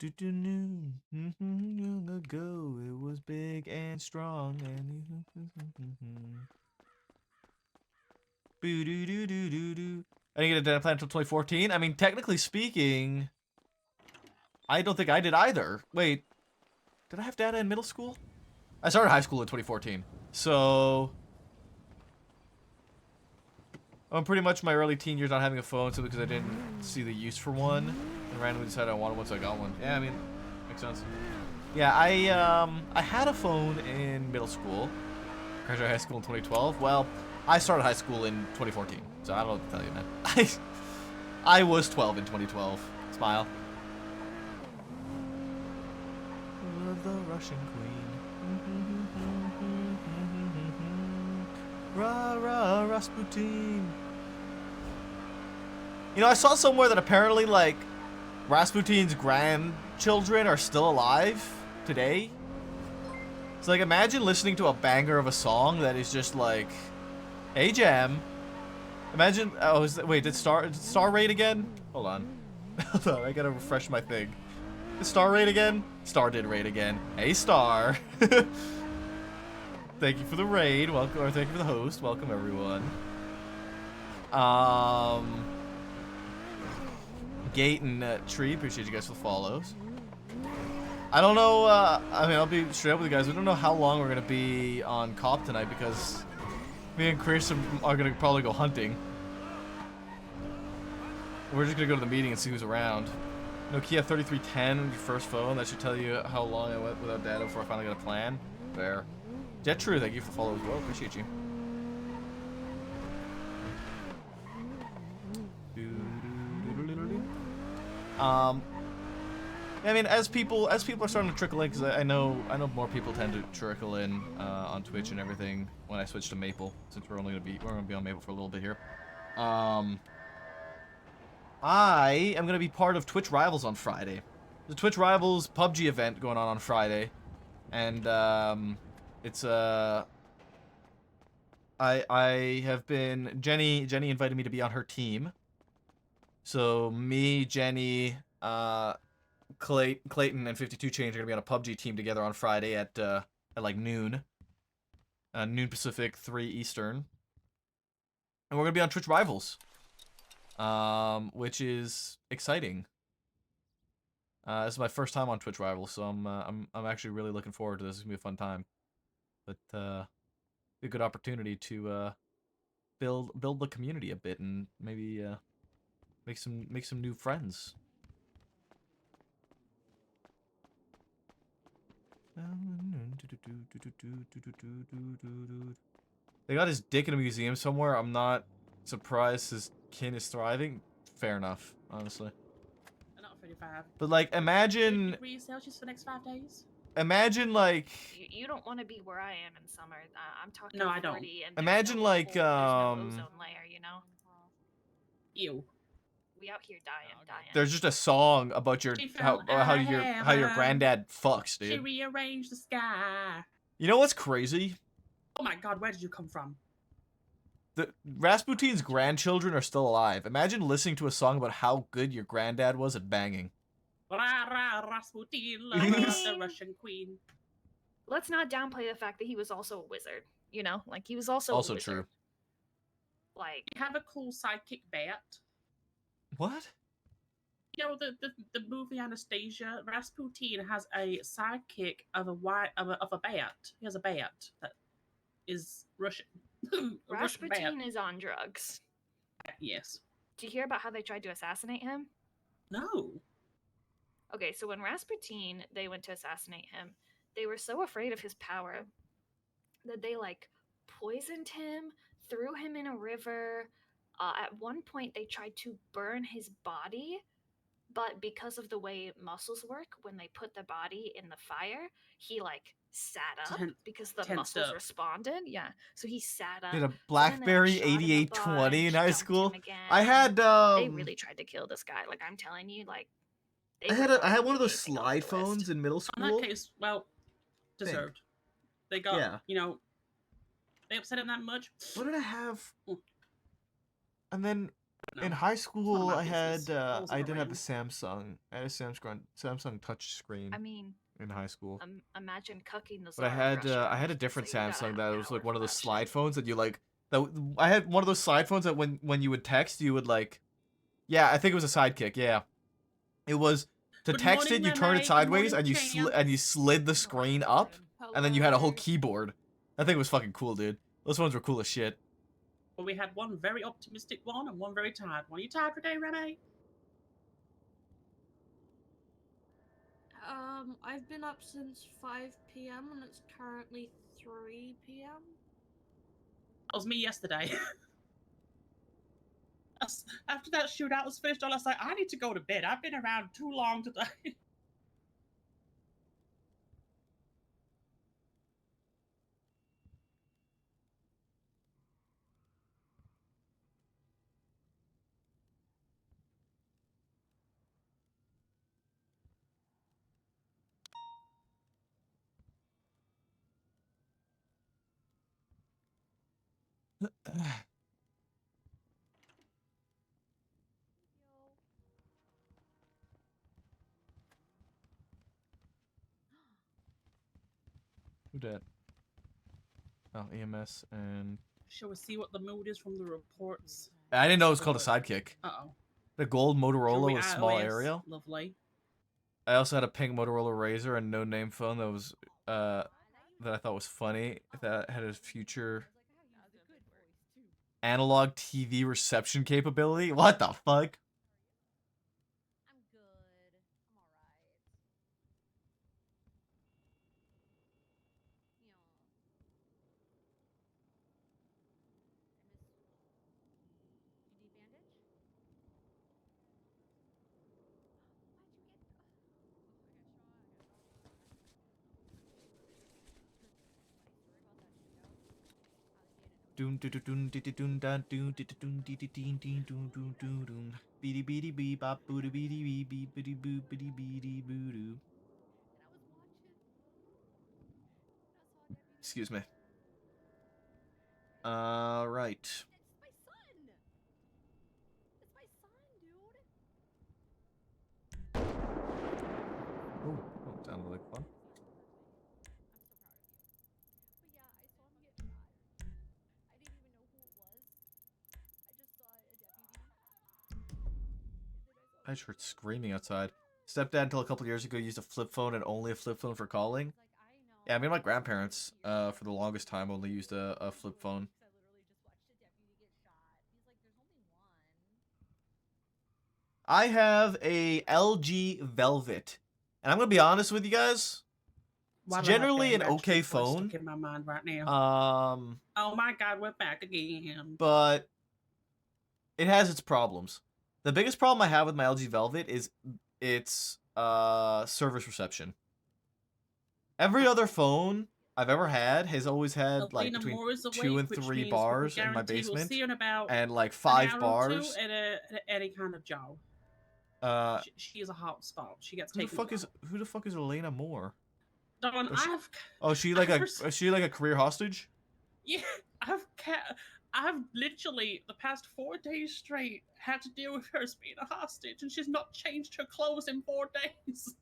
Long ago, it was big and strong. I didn't get a data plan until 2014. I mean, technically speaking, I don't think I did either. Wait, did I have data in middle school? I started high school in 2014. So, I'm pretty much my early teen years not having a phone simply because I didn't see the use for one. And randomly decided I wanted one, so I got one. Yeah, I mean, makes sense. Yeah, I had a phone in middle school. Graduated high school in 2012. Well, I started high school in 2014, so I don't know what to tell you, man. I was 12 in 2012. Smile. The Russian Queen. Rah rah Rasputin. You know, I saw somewhere that apparently, like, Rasputin's grandchildren are still alive today. So, like, imagine listening to a banger of a song that is just like, hey, Jam. Imagine, oh, wait, did Star rate again? Hold on. Hold on, I gotta refresh my thing. Did Star rate again? Star did raid again. Hey, Star. Thank you for the raid. Welcome, or thank you for the host. Welcome, everyone. Gate and Tree, appreciate you guys for the follows. I don't know, I mean, I'll be straight up with you guys. We don't know how long we're gonna be on COP tonight because me and Chris are gonna probably go hunting. We're just gonna go to the meeting and see who's around. Nokia 3310, your first phone. That should tell you how long I went without data before I finally got a plan. Fair. Jet True, thank you for the follow as well. Appreciate you. I mean, as people are starting to trickle in, because I know more people tend to trickle in on Twitch and everything when I switch to Maple, since we're gonna be on Maple for a little bit here. I am gonna be part of Twitch Rivals on Friday. The Twitch Rivals PUBG event going on Friday, and it's I have been Jenny invited me to be on her team. So me, Jenny, Clayton, and 52 Change are gonna be on a PUBG team together on Friday at like noon. Noon Pacific, 3 Eastern. And we're gonna be on Twitch Rivals. Which is exciting. This is my first time on Twitch Rivals, so I'm actually really looking forward to this. It's gonna be a fun time. But be a good opportunity to build the community a bit and maybe make some new friends. They got his dick in a museum somewhere. I'm not surprised his kin is thriving. Fair enough, honestly. Not 35. But like, imagine. Degrees Celsius for the next 5 days. Imagine like. You don't want to be where I am in summer. I'm talking. No, I don't. And imagine no like there's no ozone layer, you know. Ew. We out here dying. There's just a song about your how your granddad fucks, dude. She rearranged the sky. You know what's crazy? Oh my god, where did you come from? The Rasputin's grandchildren are still alive. Imagine listening to a song about how good your granddad was at banging. Rasputin, the Russian queen. Let's not downplay the fact that he was also a wizard. You know, like he was also a wizard. True. Like, you have a cool sidekick bat. What? You know the movie Anastasia. Rasputin has a sidekick of a bat. He has a bat that is Russian. Rasputin is on drugs. Yes. Did you hear about how they tried to assassinate him? No. Okay, so when Rasputin, they went to assassinate him, they were so afraid of his power that they, like, poisoned him, threw him in a river. At one point, they tried to burn his body, but because of the way muscles work, when they put the body in the fire, he, like, sat up because the muscles responded. Yeah, so he sat up. Did a BlackBerry 8820 in high school? I had they really tried to kill this guy. Like, I'm telling you, like, I had one of those slide phones in middle school. In that case, well, deserved. They got you know, they upset him that much. What did I have? And then In No. high school, my I business. had I wasn't I did have a around. Samsung. I had a Samsung touch screen I mean, in high school. imagine cucking the But czar of Russia. I had a different So you gotta Samsung have that was power like one for of those that slide shit. phones that you like. I had one of those slide phones that when you would text, you would like. Yeah, I think it was a Sidekick. Yeah, it was to Good text morning, it. You turn it Remy. Good sideways morning, and you champs. slid the screen up, and then you had a whole keyboard. That thing was fucking cool, dude. Those phones were cool as shit. Well, we had one very optimistic one and one very tired one. Are you tired today, Remy? I've been up since 5 p.m. and it's currently 3 p.m. That was me yesterday. After that shootout was finished, I was like, I need to go to bed. I've been around too long today. Who dat? Oh, EMS and Shall we see what the mood is from the reports? I didn't know it was called a Sidekick. Uh-oh. The gold Motorola with a small iOS? aerial. Lovely. I also had a pink Motorola Razr and no name phone that was that I thought was funny. That had a future analog TV reception capability. What the fuck? I'm good. I'm alright. You need bandage? Doon doo doo doon dee dee doon da doon dee dee doon dee dee deen deen doon doon doon doon. Beady beady bee bop boo doo beady bee bee beady boo beady beady boo doo. Excuse me. Right. That's my son! That's my son, dude! Oh, sounded like fun. I'm so proud of you. But yeah, I saw him get shot. I didn't even know who it was. I just saw a deputy. I just heard screaming outside. Stepdad until a couple years ago used a flip phone and only a flip phone for calling. Yeah, I mean my grandparents for the longest time only used a flip phone. I have a LG Velvet. And I'm gonna be honest with you guys. It's generally an okay phone. Stuck in my mind right now. Oh my God, we're back again. But it has its problems. The biggest problem I have with my LG Velvet is its service reception. Every other phone I've ever had has always had like between 2 and 3 bars in my basement, and like 5 bars. At any kind of job. She is a hot spot. She gets taken. Who the fuck is Elena Moore? Dawn, is she like a career hostage? Yeah, I've literally the past 4 days straight had to deal with her as being a hostage, and she's not changed her clothes in 4 days.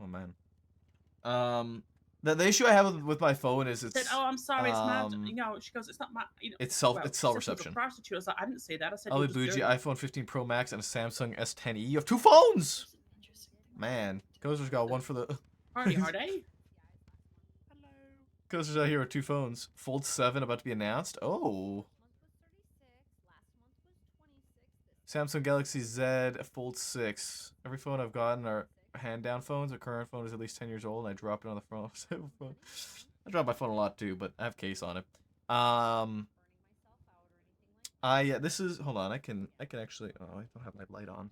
Oh man. The issue I have with my phone is it's. Said, oh, I'm sorry, it's my. She goes, it's not my. It's self reception. Prostitute. I was like, I didn't say that. I said. Ali Bougie, iPhone 15 Pro Max and a Samsung S10e. You have 2 phones. Man, Gozer's got one for the. Party hard, eh? Hello. Gozer's out here with 2 phones. Fold 7 about to be announced. Oh. Samsung Galaxy Z Fold 6. Every phone I've gotten are hand-down phones. A current phone is at least 10 years old, and I drop it on the phone. I drop my phone a lot too, but I have case on it. This is. Hold on, I can actually. Oh, I don't have my light on.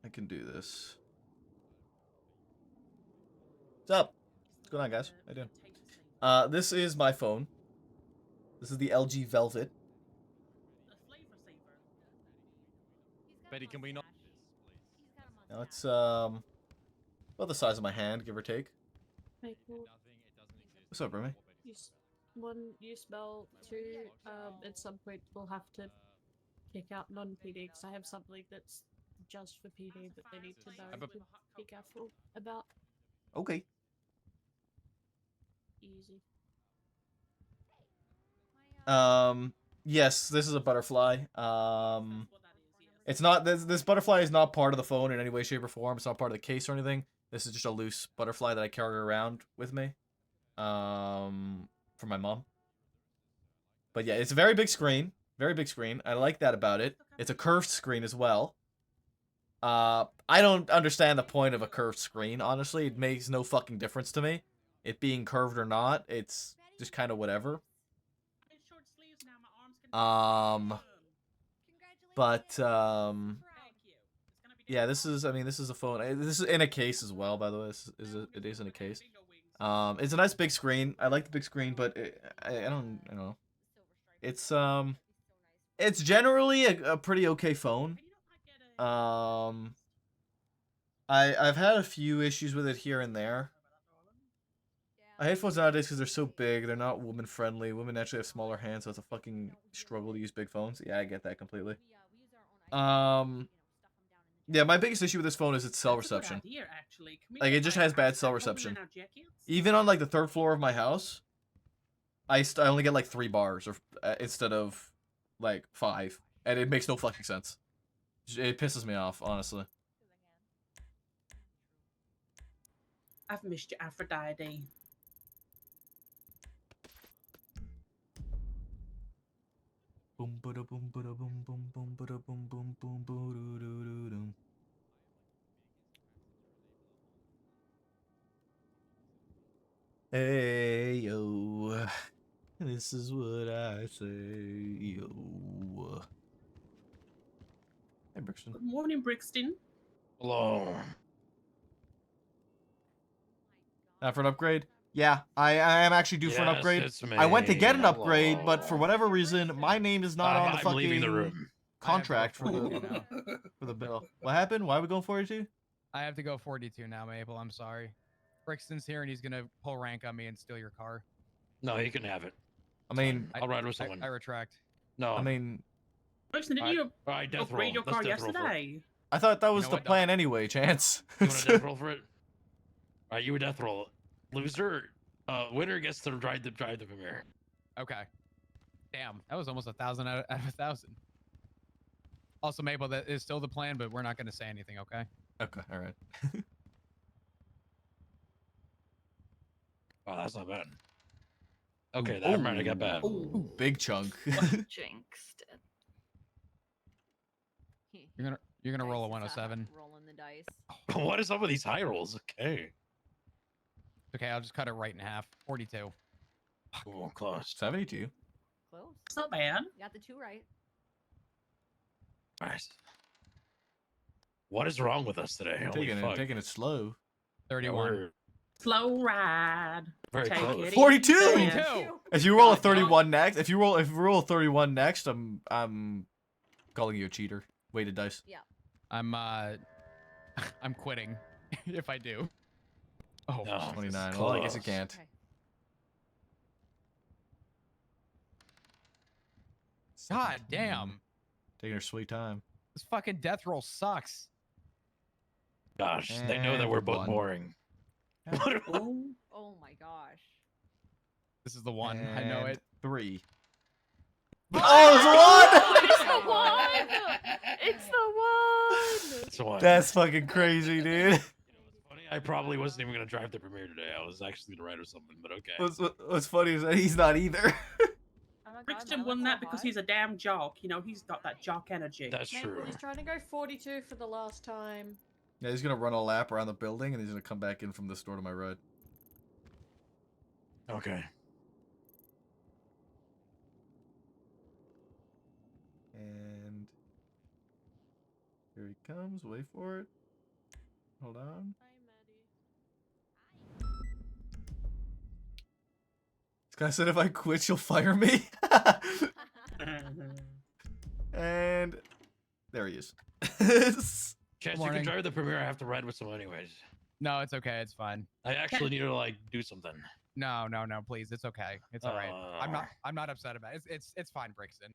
I can do this. What's up? What's going on, guys? How you doing? This is my phone. This is the LG Velvet. Betty, can we not? Now it's about the size of my hand, give or take. Maple, What's up, Remy? one, you smell. Two, at some point we'll have to kick out non-PD because I have something that's just for PD that they need to know to be careful about. Okay. Easy. Yes, this is a butterfly. It's not this butterfly is not part of the phone in any way, shape, or form. It's not part of the case or anything. This is just a loose butterfly that I carry around with me. For my mom. But yeah, it's a very big screen. Very big screen. I like that about it. It's a curved screen as well. I don't understand the point of a curved screen, honestly. It makes no fucking difference to me. It being curved or not, it's just kind of whatever. Yeah, this is, I mean, this is a phone. This is in a case as well, by the way. It is in a case. It's a nice big screen. I like the big screen, but I don't know. It's generally a pretty okay phone. I've had a few issues with it here and there. Headphones nowadays, because they're so big, they're not woman friendly. Women actually have smaller hands, so it's a fucking struggle to use big phones. Yeah, I get that completely. Yeah, my biggest issue with this phone is its cell reception. Like, it just has bad cell reception. Even on, like, the 3rd floor of my house, I only get, like, 3 bars or instead of, like, 5. And it makes no fucking sense. It pisses me off, honestly. I've missed you, Aphrodite. Boom bada boom bada boom boom boom bada boom boom boom boo doo doo doo doo. Hey yo, this is what I say yo. Hey Brixton. Good morning, Brixton. Hello. For an upgrade? Yeah, I am actually due for an upgrade. It's me. I went to get an upgrade, Hello. but for whatever reason, my name is not on the I'm leaving the fucking room. contract for I have to go the 42 now. for the bill. What happened? Why are we going 42? I have to go 42 now, Maple. I'm sorry. Brixton's here and he's gonna pull rank on me and steal your car. No, you can have it. I mean, I'll ride with someone. I retract. No. I mean, Brixton, didn't Alright, you alright, death roll. upgrade your Let's car death roll for it. yesterday? I thought that was know the what, plan anyway, Chance. You want a death roll for it? Alright, you a death roll. Loser, winner gets to drive the premiere. Okay. Damn, that was almost 1,000 out of 1,000. Also, Maple, that is still the plan, but we're not gonna say anything, okay? Okay, all right. Oh, that's not bad. Okay, that might have got bad. Ooh, big chunk. Jinxed it. You're gonna roll a 107. Rolling the dice. What is up with these high rolls? Okay. Okay, I'll just cut it right in half. 42. Oh, close. 72. Close. It's not bad. You got the 2 right. Nice. What is wrong with us today? Holy fuck. Taking it slow. 31. We're Slow ride. very Take close. it 42! easy. 42! If you roll a God damn. 31 next, if you roll a 31 next, I'm calling you a cheater. Weighted dice. I'm quitting if I do. Oh, No. 29. Close. Well, I guess you can't. Okay. God damn. Taking her sweet time. This fucking death roll sucks. Gosh, they know that And we're both one. boring. Oh, Oh my gosh. This is the one. I know And it. 3. Oh, Oh, it's the one! It's the one! That's one. That's fucking crazy, dude. You know what's funny? I probably wasn't even gonna drive the premiere today. I was actually gonna ride with someone, but okay. What's funny is that he's not either. Oh my Brixton won that because he's a damn jock. You know, he's got that jock energy. That's true. Maple, he's trying to go 42 for the last time. Yeah, he's gonna run a lap around the building and he's gonna come back in from this door to my right. Okay. And here he comes. Wait for it. Hold on. This guy said if I quit, you'll fire me. And there he is. Chance, you morning. can drive the Premiere. I have to ride with someone anyways. No, it's okay. It's fine. I actually need to like do something. No, please. It's okay. It's all right. I'm not upset about it. It's fine, Brixton.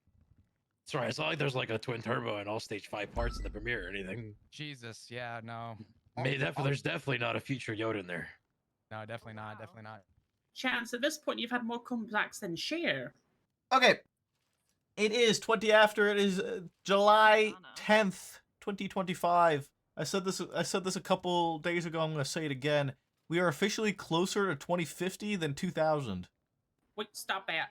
It's all right. It's not like there's like a twin turbo and all stage 5 parts in the Premiere or anything. Jesus, yeah, no. There's definitely not a future Yoda in there. No, definitely not. Wow. Definitely not. Chance, at this point, you've had more comebacks than Cher. Okay. It is 20 after. It is July Madonna. 10th, 2025. I said this a couple days ago. I'm going to say it again. We are officially closer to 2050 than 2000. Wait, stop that.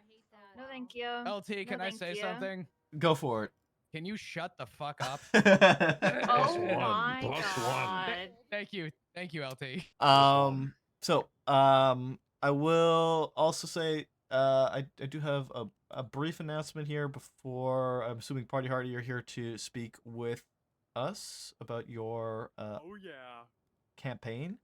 No, thank you. LT, can I thank say you. something? Go for Can you shut the fuck up? it. Oh one, my plus god. Thank you, LT. I will also say I do have a brief announcement here before I'm assuming Party Hardy, you're here to speak with us about your campaign.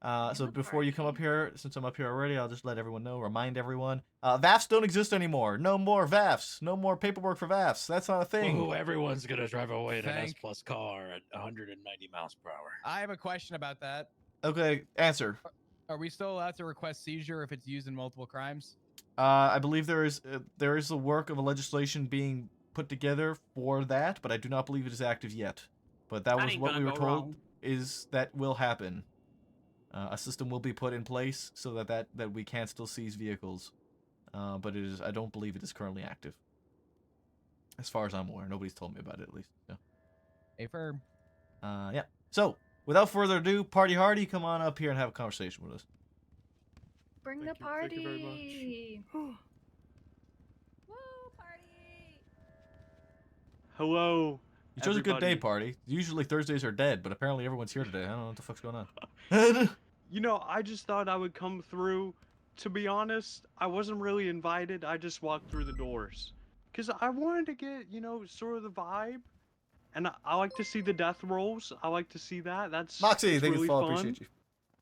So the before you come up party. here, since I'm up here already, I'll just let everyone know, remind everyone. VAFs don't exist anymore. No more VAFs. No more paperwork for VAFs. That's not a thing. Ooh, everyone's gonna drive away in an S Thank- plus car at 190 miles per hour. I have a question about that. Okay, answer. Are we still allowed to request seizure if it's used in multiple crimes? I believe there is the work of a legislation being put together for that, but I do not believe it is active yet. But that was ain't what gonna we were go told wrong. is that will happen. A system will be put in place so that we can still seize vehicles, but it is I don't believe it is currently active. As far as I'm aware, nobody's told me about it at least. So. A firm. Yeah. So without further ado, Party Hardy, come on up here and have a conversation with us. Bring Thank the you- thank you very party. Woo, party! Hello. You chose a good day, everybody. Party. Usually Thursdays are dead, but apparently everyone's here today. I don't know what the fuck's going on. You know, I just thought I would come through. To be honest, I wasn't really invited. I just walked through the doors. Because I wanted to get, you know, sort of the vibe. And I like to see the death rolls. I like to see that. Moxie, it's thank you really for follow. fun. Appreciate you.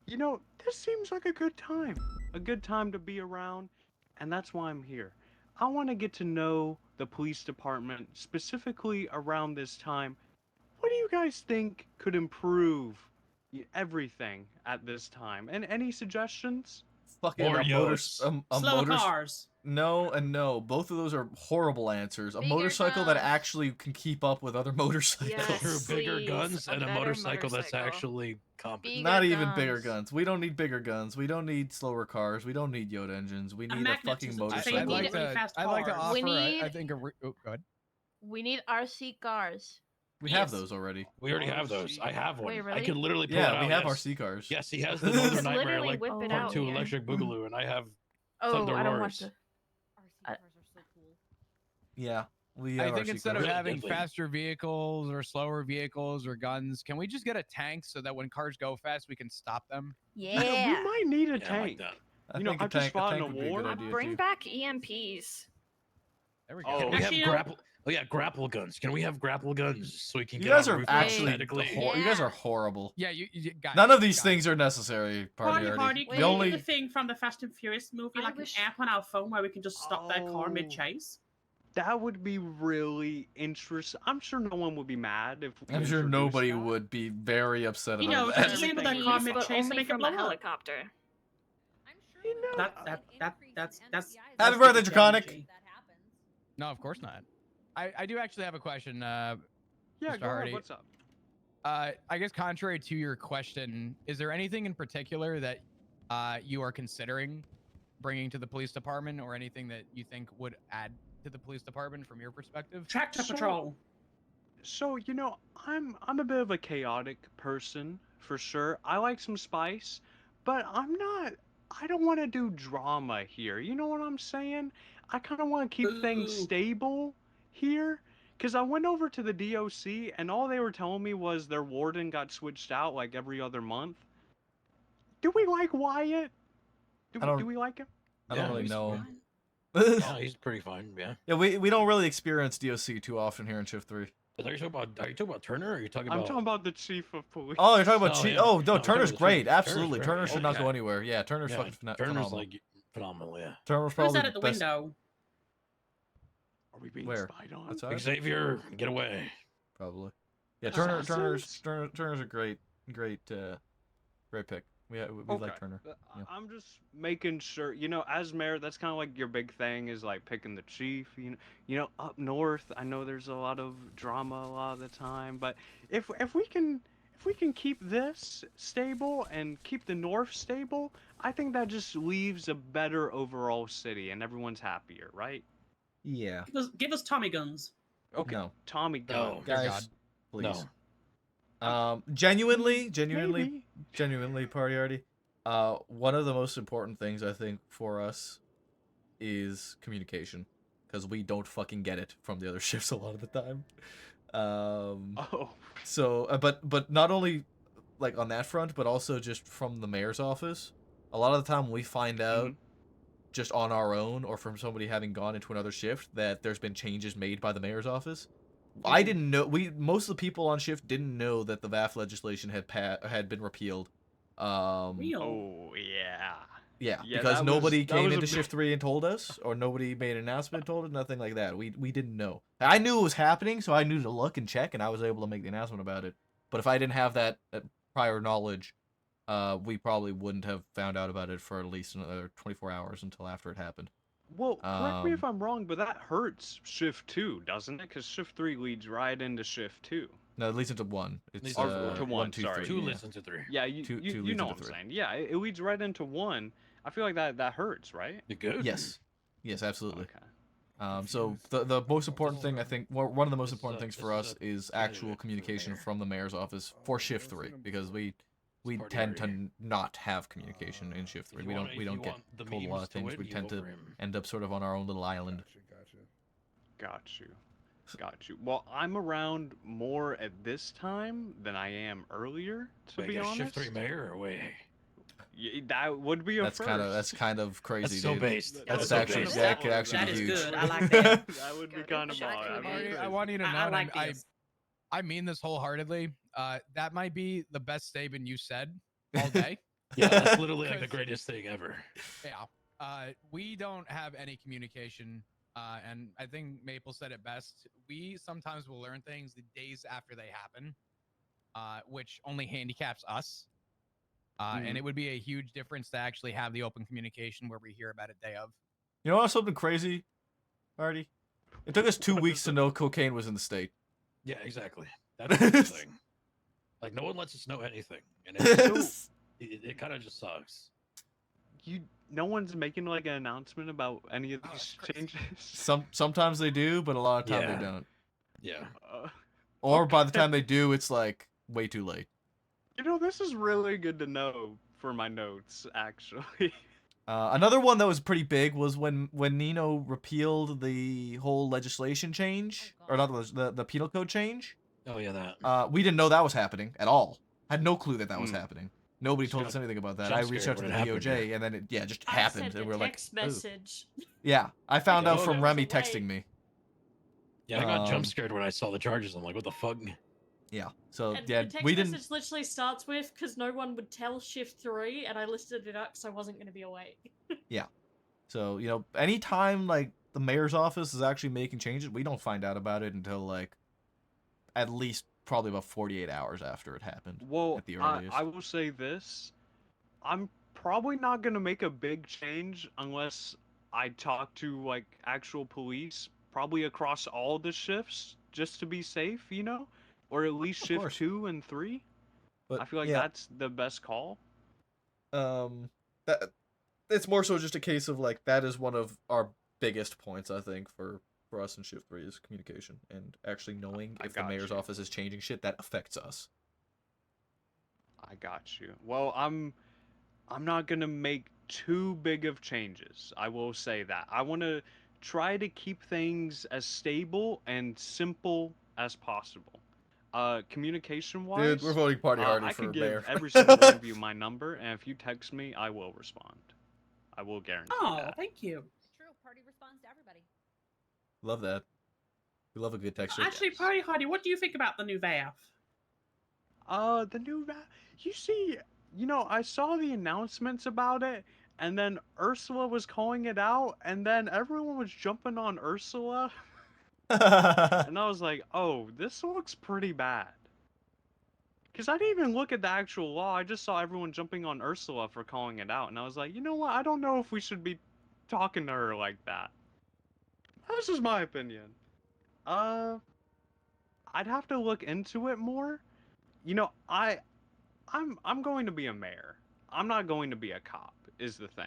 You know, this seems like a good time. A good time to be around. And that's why I'm here. I want to get to know the police department, specifically around this time. What do you guys think could improve everything at this time? And any suggestions? Fucking More a yachts. Slower cars. No and no. Both of those are horrible answers. A Bigger motorcycle that guns. actually can keep up with other motorcycles. Yes. True, bigger Please, guns a and a better motorcycle that's motorcycle. actually competent. Bigger Not even bigger guns. guns. We don't need bigger guns. We don't need slower cars. We don't need Yoda engines. We need a fucking magnetism. motorcycle. I'd like really fast I'd like to cars. offer. We I need- think a. Oh, go ahead. We need RC cars. We have Yes. those already. We already have those. I have one. Wait, I really? could literally pull it Yeah, out. we have yes. RC cars. Yes, he has the Just Northern Nightmare literally like whip it Part out 2 here. Electric Boogaloo, and I have Oh, Thunder I don't want Roars. to. RC cars are so cool. Yeah, we I have think RC instead cars. of Really having deadly. faster vehicles or slower vehicles or guns, can we just get a tank so that when cars go fast, we can stop them? Yeah, Yeah. we might need a Yeah, I tank. like that. I You know, think a I just tank, fought a in tank a would be a good war. idea Bring too. back EMPs. There we Oh, go. Can we have Actually, you know- grapple? Oh yeah, grapple guns. Can we have grapple guns so we can You get guys on are roof actually aesthetically? you guys Yeah. are horrible. Yeah, you guys. None of these guys. things are necessary. Party Hardy, Hardy. can The we only do the thing from the Fast and Furious movie, I like wish- an app on our phone where we can just stop their car Oh. mid-chase? That would be really interesting. I'm sure no one would be mad if we I'm sure introduced nobody that. would be very upset You about know, that. just disable that car Please, but mid-chase and only make it from blow a up. helicopter. I'm sure You know, That's Happy birthday, the Draconic. strategy. that happens. No, of course not. I do actually have a question. Yeah, Mr. go Hardy. ahead. What's up? I guess contrary to your question, is there anything in particular that you are considering bringing to the police department, or anything that you think would add to the police department from your perspective? Tractor So- patrol. So, you know, I'm a bit of a chaotic person for sure. I like some spice, but I don't want to do drama here. You know what I'm saying? I kind of want to keep things Ooh. stable here. Because I went over to the DOC and all they were telling me was their warden got switched out like every other month. Do we like Wyatt? I don't- Do we like him? I don't Yeah, really he's know. fine. him. Yeah, he's pretty fine. Yeah. Yeah, we don't really experience DOC too often here in Shift 3. Are you talking about Turner? Or are you talking I'm about? talking about the chief of police. Oh, you're talking about Oh, Chief. yeah. Oh, No, no, I'm talking Turner's about great. Turner's Absolutely. great. Turner should not Okay. go anywhere. Yeah, Turner's Yeah, fucking Turner's phenomenal. like phenomenal. Yeah. Turner's Who's probably that the at the best. window? Are we being Where? spied on? Outside? Xavier, get away. Probably. Yeah, Assassins? Turner's a great pick. We like Turner. Yeah. I'm just making sure, as mayor, that's kind of like your big thing is like picking the chief. Up north, I know there's a lot of drama a lot of the time, but if we can keep this stable and keep the north stable, I think that just leaves a better overall city and everyone's happier, right? Yeah. Give us Tommy guns. Okay. No. Tommy gun. No. Guys, please. No. Genuinely, Maybe. party arty. One of the most important things I think for us is communication, because we don't fucking get it from the other shifts a lot of the time. Oh. So, but not only like on that front, but also just from the mayor's office. A lot of the time we find out just on our own or from somebody having gone into another shift that there's been changes made by the mayor's office. I didn't know. Most of the people on shift didn't know that the VAF legislation had been repealed. Real. Oh yeah. Yeah, Yeah, because that nobody was came a into big- shift 3 and told us, or nobody made an announcement and told us, nothing like that. We didn't know. I knew it was happening, so I knew to look and check, and I was able to make the announcement about it. But if I didn't have that prior knowledge, we probably wouldn't have found out about it for at least another 24 hours until after it happened. Well, correct me if I'm wrong, but that hurts shift 2, doesn't it? Because shift 3 leads right into shift 2. No, it leads into 1. It's Leads Or into to 1, sorry. 2 yeah. leads into 3. Yeah, Two you leads know into what I'm 3. saying. Yeah, it leads right into 1. I feel like that hurts, right? You good? Yes, absolutely. Okay. So the most important thing, I think, one of the most This is important a- things this for is us a is candidate actual for the communication mayor. from the mayor's office for shift 3, because we party tend party. to not have communication in shift 3. We don't get told a lot of things. We tend to end up sort of on our own little island. Got you. Well, I'm around more at this time than I am earlier, to Wait, be get honest. shift 3 mayor or wait? That would be a That's first. kind of crazy, That's so dude. based. That's so actually based. that could actually That be is huge. good. I like that. That would be Good. kind of Should I odd. keep I'd be it? crazy. I want you to know, I and like this. I mean this wholeheartedly. That might be the best statement you said all day. Yeah, that's literally like the greatest thing ever. Yeah. We don't have any communication, and I think Maple said it best. We sometimes will learn things the days after they happen, which only handicaps us. And it would be a huge difference to actually have the open communication where we hear about it day of. You know what's something crazy, Artie? It took us 2 weeks to know cocaine was in the state. Yeah, exactly. That's the thing. Like, no one lets us know anything, and it's it kind of just sucks. No one's making like an announcement about any of Oh, these it's crazy. changes. Sometimes they do, but a lot of time Yeah. they don't. Yeah. Or by the Okay. time they do, it's like way too late. This is really good to know for my notes, actually. Another one that was pretty big was when Nino repealed the whole legislation change, or not the penal code change. Oh yeah, that. We didn't know that was happening at all. Had no clue that was Hmm. happening. Nobody Just told got us anything about that. jump I reached scared out to the when it happened, DOJ, and then it just I happened, sent and a we're like, text "Ooh." message. Yeah, I found out Oh, from yeah. Remy Away. texting me. Yeah, I got jump Um, scared when I saw the charges. I'm like, what the fuck? Yeah, so And yeah, the text we didn't. message literally starts with, because no one would tell shift 3, and I listed it up because I wasn't going to be awake. So anytime like the mayor's office is actually making changes, we don't find out about it until like at least probably about 48 hours after it happened. Well, at the earliest. I will say this. I'm probably not going to make a big change unless I talk to like actual police, probably across all the shifts, just to be safe, or at least Of shift course. 2 and 3. But I feel like yeah, that's the best call. that it's more so just a case of like that is one of our biggest points, I think, for us in shift 3 is communication and actually knowing I if the got mayor's you. office is changing shit that affects us. I got you. Well, I'm not gonna make too big of changes. I will say that. I want to try to keep things as stable and simple as possible. Communication wise, Dude, we're voting party hardy I for could give mayor. every single one of you my number, and if you text me, I will respond. I will guarantee Oh, that. thank you. True. Party responds to everybody. Love that. We love a good texture. Actually, Party Hardy, what do you think about the new VAF? The new you see, I saw the announcements about it, and then Ursula was calling it out, and then everyone was jumping on Ursula, and I was like, oh, this looks pretty bad. Because I didn't even look at the actual law. I just saw everyone jumping on Ursula for calling it out, and I was like, you know what? I don't know if we should be talking to her like that. That's just my opinion. I'd have to look into it more. You know, I'm going to be a mayor. I'm not going to be a cop, is the thing.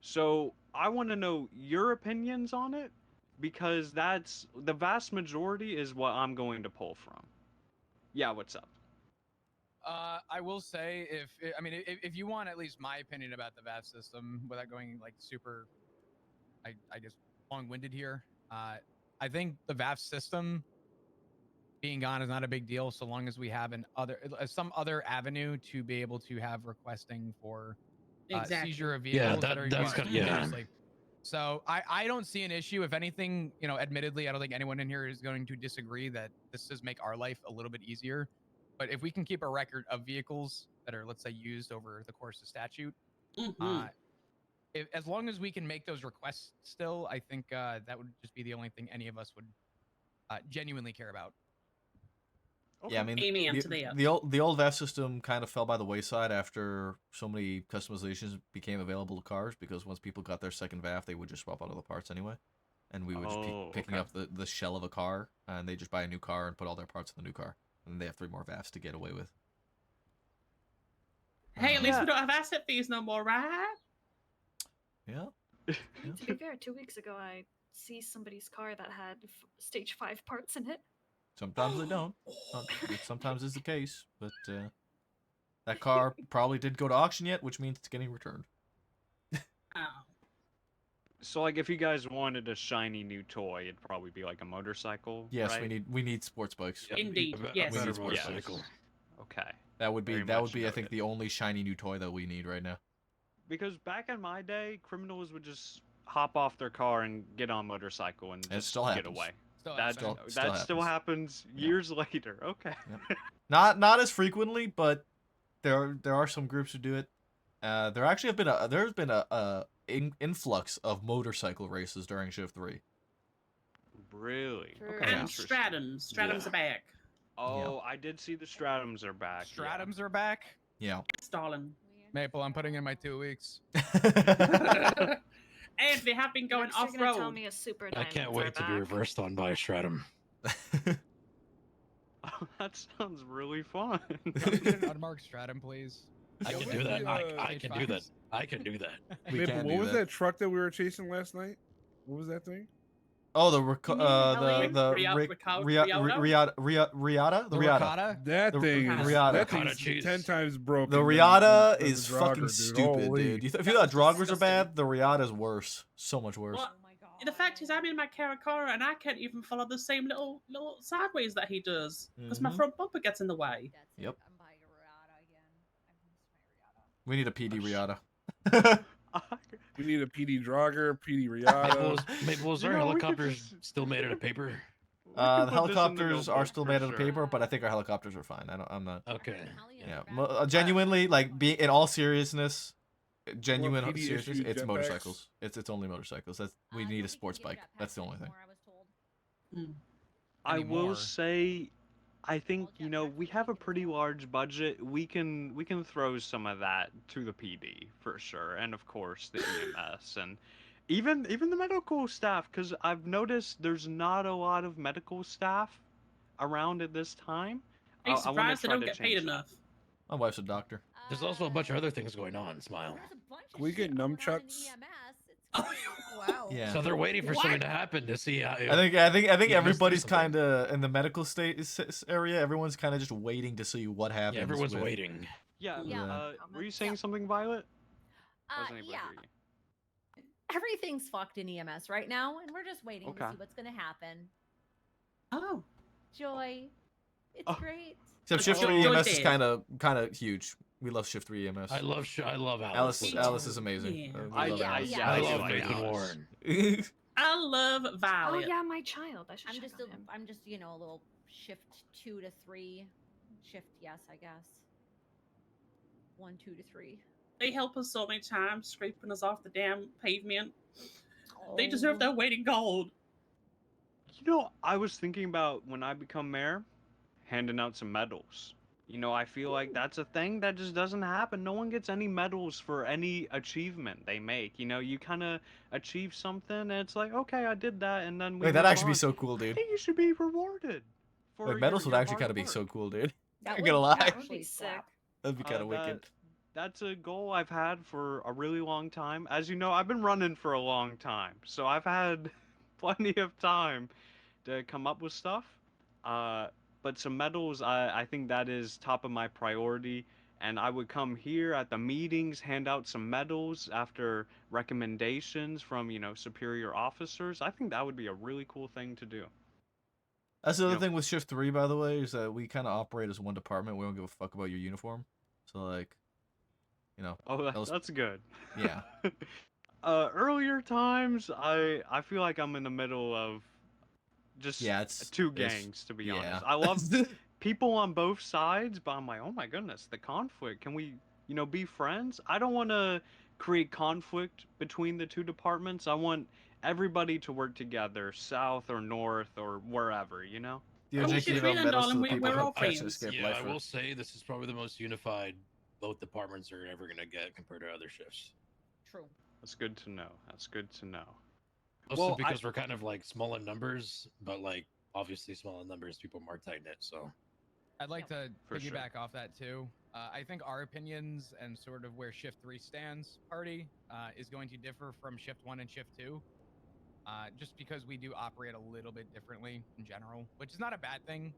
So I want to know your opinions on it, because that's the vast majority is what I'm going to pull from. Yeah, what's up? I will say, if you want at least my opinion about the VAF system, without going like super, I guess long-winded here. I think the VAF system being gone is not a big deal, so long as we have some other avenue to be able to have requesting for Exactly. seizure of Yeah, vehicles that are that's used kind of, yeah. continuously. So I don't see an issue. If anything, admittedly, I don't think anyone in here is going to disagree that this does make our life a little bit easier. But if we can keep a record of vehicles that are, let's say, used over the course of statute, as long as we can make those requests still, I think that would just be the only thing any of us would genuinely care about. Yeah, I mean, Amen to that. the old VAF system kind of fell by the wayside after so many customizations became available to cars, because once people got their second VAF, they would just swap out all the parts anyway, and we would just be picking up the shell of a car, and they just buy a new car and put all their parts in the new car, and they have 3 more VAFs to get away with. Hey, at least we don't have asset fees no more, right? Yeah. To be fair, 2 weeks ago I seized somebody's car that had stage 5 parts in it. Sometimes they don't. Sometimes it's the case, but that car probably didn't go to auction yet, which means it's getting returned. So, like, if you guys wanted a shiny new toy, it'd probably be like a motorcycle. Yes, right? we need sports bikes. Indeed, yes. We Better need sports motorcycle. bikes. Okay. That would be Very much I think noted. the only shiny new toy that we need right now. Because back in my day, criminals would just hop off their car and get on a motorcycle and just still get happens. away. Still That happens. Still happens years later. Okay. Yep. Not as frequently, but there are some groups who do it. There actually there's been a influx of motorcycle races during Shift 3. Really? True. Okay. And interesting. Stratums are back. Oh, I did see the Stratums are back. Stratums are back. Yeah. Stalin. Maple, I'm putting in my 2 weeks. And they have been going off Tell road. me a super I diamonds can't are wait to be back. reversed on by a Stratum. Oh, that sounds really fun. Can we get an unmarked stratum, please? I can do that. I can do that. I can do that. We Maple, can what do was that. that truck that we were chasing last night? What was that thing? Oh, Riata? The Riata. That The thing is Riata. that Ricotta thing's cheese. 10 times broken. The than Riata the is Draugr, fucking dude. stupid, Holy. dude. If you thought Draugrs are disgusting. bad, the Riata is worse. So much worse. Well, the fact is, I'm in my Caracara and I can't even follow the same little sideways that he does because my Mhm. front bumper gets in the way. That's Yep. it. I'm buying a Riata again. I missed my Riata. We need a PD Riata. We need a PD Draugr, PD Maple, Riata. was You our know, we could helicopters just- still made out of paper? The put this in the helicopters are notebook still for made out of sure. paper, but I think our helicopters are fine. I'm not. Okay. Yeah, genuinely, like, in all seriousness, genuine PD seriousness, issued it's jetpacks? motorcycles. It's only motorcycles. We need a Nobody sports can get bike. jetpacks That's the only thing. anymore, I was told. I will Anymore. say, I think Well, we jetpacks have a are pretty taken as large budget. We can throw some of that to the PD for sure, and of course the EMS and even the medical staff. Because I've noticed there's not a lot of medical staff around at this time. Are you I wanna surprised they try don't to get paid change that. enough? My wife's a doctor. There's also a bunch of other things going on, Smile. There's a bunch of Can we get shit going on in nunchucks? EMS. It's crazy. Wow. Yeah. So they're waiting for What? something to happen to see how. I think must do everybody's something. kind of in the medical area. Everyone's kind of just waiting to see what happens. Yeah, everyone's with- waiting. Yeah. Yeah. Were you saying something, Violet? Wasn't able to Yeah. hear you. Everything's fucked in EMS right now, and we're just waiting to Okay. see what's gonna happen. Oh. Joy. It's Oh. great. Except Shift Oh, 3 Joy's EMS is dead. kind of huge. We love Shift 3 EMS. I love Alice. Alice. Alice is amazing. Yeah. We I- love yeah, Alice. yeah, I I love like Nathan Alice. Warren. I love Oh Violet. yeah, my child. I should I'm check just on him. I'm just a little shift 2 to 3. Shift yes, I guess. 1, 2 to 3. They help us so many times, scraping us off the damn pavement. They Oh. deserve their weight in gold. You know, I was thinking about when I become mayor, handing out some medals. You know, I feel like that's a thing that just doesn't happen. No one gets any medals for any achievement they make. You know, you kind of achieve something, and it's like, okay, I did that, and then we Like, that'd move actually be on. so cool, I dude. think you should be rewarded for Like, medals would your actually hard kind of be work. so cool, dude. That I'm would gonna lie. actually be sick. slap. That'd be kind of wicked. That's a goal I've had for a really long time. As you know, I've been running for a long time, so I've had plenty of time to come up with stuff. But some medals, I think that is top of my priority. And I would come here at the meetings, hand out some medals after recommendations from, you know, superior officers. I think that would be a really cool thing to do. That's the other Yep. thing with Shift 3, by the way, is that we kind of operate as one department. We don't give a fuck about your uniform. So, like, you know. Oh, those- that's good. Yeah. Earlier times, I feel like I'm in the middle of just Yeah, it's two it's- gangs, to be yeah. honest. I love people on both sides, but I'm like, oh my goodness, the conflict. Can we, you know, be friends? I don't want to create conflict between the two departments. I want everybody to work together, south or north or wherever, you know? DOJ we can should give out really, medals to darling, the people we're who all catch and friends. escape Yeah, life. I will say this is probably the most unified both departments are ever gonna get compared to other shifts. True. That's good to know. That's good to know. Mostly Well, because we're kind of like small in numbers, but like obviously small in numbers, people more tight knit. So I'd like to For sure. piggyback off that too. I think our opinions and sort of where Shift 3 stands, party, is going to differ from Shift 1 and Shift 2. Just because we do operate a little bit differently in general, which is not a bad thing.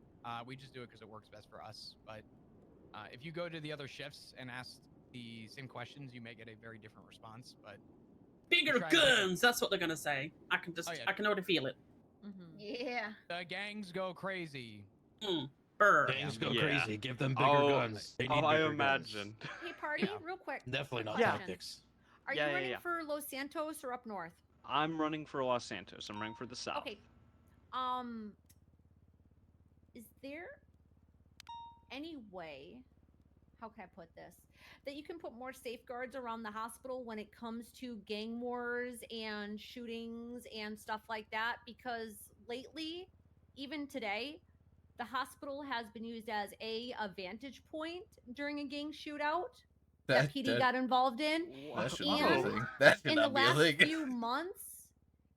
We just do it because it works best for us. But if you go to the other shifts and ask the same questions, you may get a very different response. But Bigger try to pick up- guns. That's what they're gonna say. I can just, Oh, yeah. I can already feel it. Mm-hmm. Yeah. the gangs go crazy. Burr. gangs go Yeah. crazy. Give them bigger Oh, guns. They need I bigger imagine. Hey, party, Yeah. real quick. Guns. Definitely not Question. tactics. Are Yeah, you yeah, running yeah. for Los Santos or up north? I'm running for Los Santos. I'm running for the south. Okay. Is there any way, how can I put this, that you can put more safeguards around the hospital when it comes to gang wars and shootings and stuff like that? Because lately, even today, the hospital has been used as a vantage point during a gang shootout that PD got involved in. That should be And a thing. That should in the not be a last thing. few months,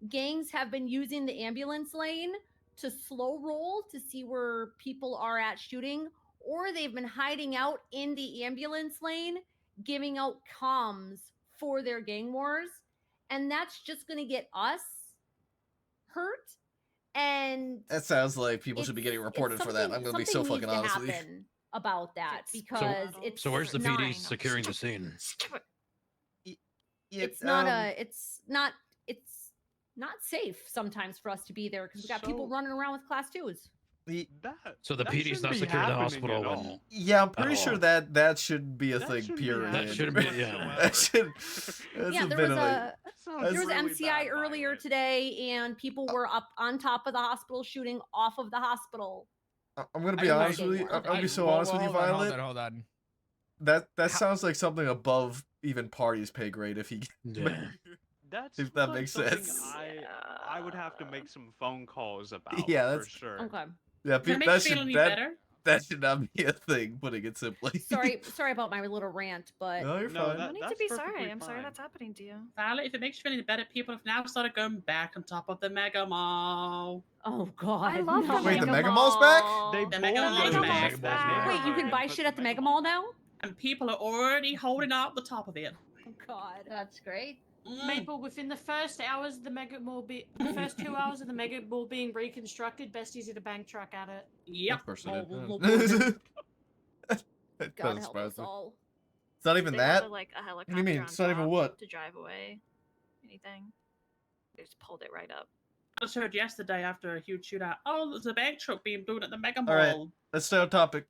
gangs have been using the ambulance lane to slow roll to see where people are at shooting, or they've been hiding out in the ambulance lane, giving out comms for their gang wars. And that's just going to get us hurt. And That sounds like people should be getting it's reported for that. I'm gonna be so something fucking needs to honest with you. happen about that It's because it's So where's the not, PD securing the scene? it's not it's not safe sometimes for us to be there because we got people So- running around with class 2s. So the that PD's shouldn't not be securing the happening hospital at when all. Yeah, I'm pretty At sure all. that should be a That thing. shouldn't be Period. That shouldn't be- yeah. That should. That's Yeah, a there bit was of a That's there was really MCI earlier today, and people were up on top of the hospital shooting off of the hospital. I'm gonna be I honest like with you. it. I'm gonna be so Whoa, honest with you, hold on, Violet. Hold on. That sounds like something above even party's pay grade. If he, Yeah. That's if that like makes something sense. I would have to make some phone calls about. Yeah, for that's- sure. Okay. Yeah, Does that make that you feel should any that better? that should not be a thing. Putting it simply. Sorry about my little rant, but No, you're No, fine. No need to that's be sorry. perfectly I'm sorry fine. that's happening to you. Violet, if it makes you feel any better, people have now started going back on top of the Mega Mall. oh god, I love no. the Wait, the Mega Mega Mall's back? They The Mega pulled Mall's those back. Mega back. Wait, you can and buy put shit the at the Mega Mall now? And people are already holding out the top of it. Oh god. That's great. Maple, within the first hours of the Mega Mall, the first 2 hours of the Mega Mall being reconstructed, besties did a bank truck at it. Yep. Of course Oh, it well, is. That God doesn't help surprise us me. all. It's not even They that. have like a helicopter do you mean? on It's not even top what? to drive away anything. They just pulled it right up. I just heard yesterday after a huge shootout. Oh, there's a bank truck being blown at the Mega Mall. All right. Let's stay on topic.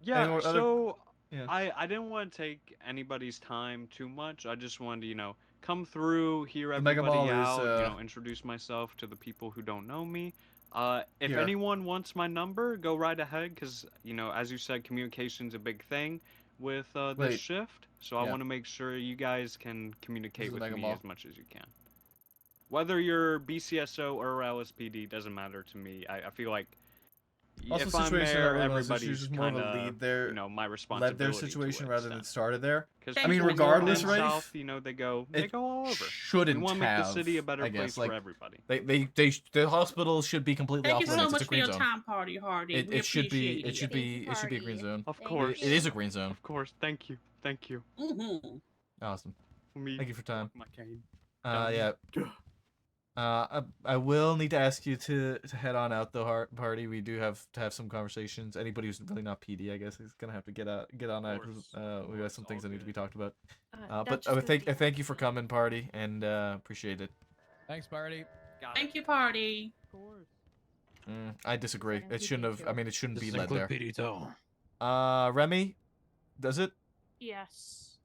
Yeah, Any more other- so Yeah. I didn't want to take anybody's time too much. I just wanted to, you know, come through, hear The Mega everybody Mall is, out, you know, introduce myself to the people who don't know me. If Here. anyone wants my number, go right ahead, because, you know, as you said, communication's a big thing with this Wait. shift. So I Yeah. want to make sure you guys can communicate is with Mega me Mall. as much as you can. Whether you're BCSO or LSPD, doesn't matter to me. I feel like Also, if the I'm situation there, that everybody's everybody's just more of a kinda, lead there, you know, my led responsibility. their situation rather than started there. Because I I mean, people north regardless, and right? south, you know, they go all over. We Shouldn't want to make the have, city a better I guess, place like, for everybody. the hospital should be completely Thank off you so limits. much It's a for green your zone. time, Party Hardy. It, We it should be appreciate it should it. be it should be a green zone. Of Thank course. It is a green zone. Of course. Thank you. Thank you. Mm-hmm. Awesome. Let me Thank you for time. walk my cane. Yeah. I will need to ask you to head on out though, Party. We do have to have some conversations. Anybody who's really not PD, I guess, is gonna have to get on out because we got some things that need to be talked about. But I thank you for coming, Party, and appreciate it. Thanks, Party. Thank you, Party. Of course. I disagree. It shouldn't have. I mean, it shouldn't be Does led there. PD too? Remy, does it? Yes.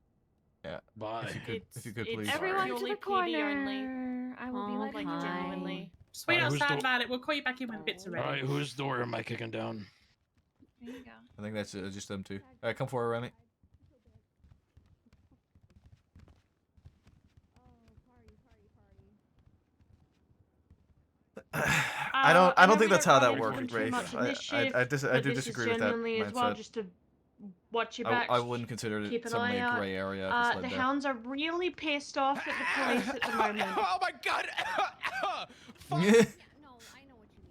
Yeah. Bye. If you could please. Everyone to Purely the PD corner. only. I will be Oh, like Like Hi. genuinely. Just wait Alright, who's outside, the- Violet. We'll call you back in when the bits are All ready. right, whose door am I kicking down? There you go. I think that's just them two. All right, come forward, Remy. I don't think that's how that works, Rafe. I do disagree with that as well, mindset. just to watch your back. I wouldn't consider it keep an suddenly eye a out. gray area if it's The led there. hounds are really pissed off at the police at the moment. Oh my god! No, I know what you mean.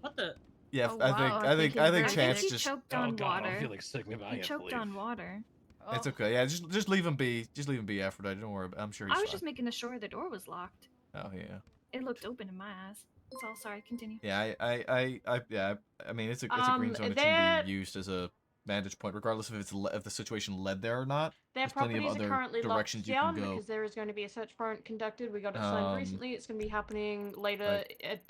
What the? Yeah, Oh, I wow, think I think Chance he just choked Oh on god, water. I feel like sick. Maybe I He have to choked leave. on water. it's okay. Yeah, just leave him be. Just leave him be, Aphrodite. Don't worry. I'm sure he's I was fine. just making sure the door was locked. Oh yeah. It looked open in my eyes. That's all. Sorry, continue. Yeah, I mean, it's a green zone. It shouldn't be used as a vantage point, regardless if if the situation led there or not. Their There's plenty of properties are other currently directions locked you down can go. because there is going to be a search warrant conducted. We got it signed recently. It's going to be happening later at.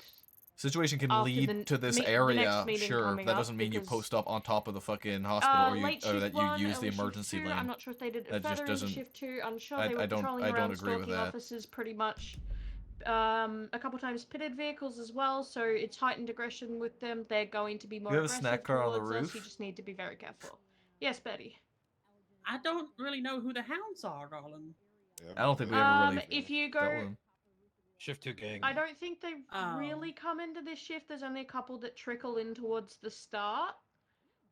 Situation can after lead to this the area, next meeting sure. coming That up doesn't mean you because, post up on top of the fucking hospital late or shift that one, you use the early shift emergency two, lane. I'm not sure if they did it That just further in doesn't. shift two. Unsure. I They were don't patrolling agree around with stalking that. officers pretty much. A couple times pitted vehicles as well, so it's heightened aggression with them. They're going to be more You have a aggressive snack car on the towards us. roof? You just need to be very careful. Yes, Betty. I don't really know who the hounds are, darling. I don't think we ever really. If you dealt with go, them. Shift 2 gang. I don't think they Oh. really come into this shift. There's only a couple that trickle in towards the start,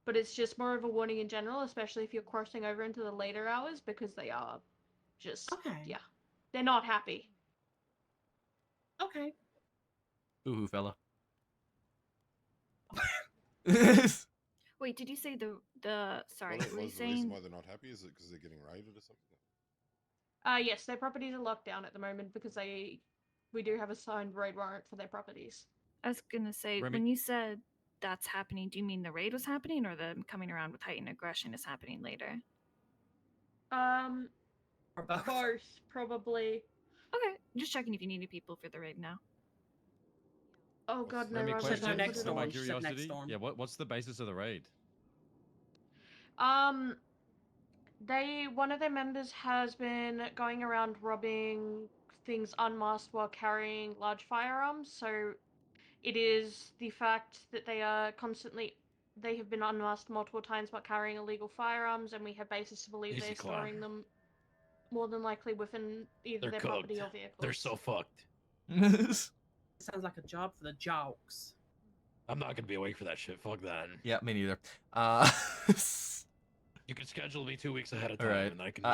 but it's just more of a warning in general, especially if you're crossing over into the later hours, because they are just yeah, they're not happy. Okay. Ooh, fella. Wait, did you say the? Sorry, What were you was the reason saying? why they're not happy? Is it because they're getting raided or something? Yes, their properties are locked down at the moment because we do have a signed raid warrant for their properties. I was gonna say, Remy- when you said that's happening, do you mean the raid was happening, or them coming around with heightened aggression is happening later? Both probably. Okay, just checking if you needed people for the raid now. Oh god, no! Remy I question, wasn't next put it door. on. My curiosity, Yeah, what's the basis of the raid? One of their members has been going around robbing things unmasked while carrying large firearms. So it is the fact that they have been unmasked multiple times while carrying illegal firearms, and we have basis to believe Easy they're climb. storing them more than likely within either They're their cooked. property or vehicles. They're so fucked. Sounds like a job for the jocks. I'm not gonna be awake for that shit. Fuck that. Yeah, me neither. You can schedule me 2 weeks ahead of All time, right. and I can.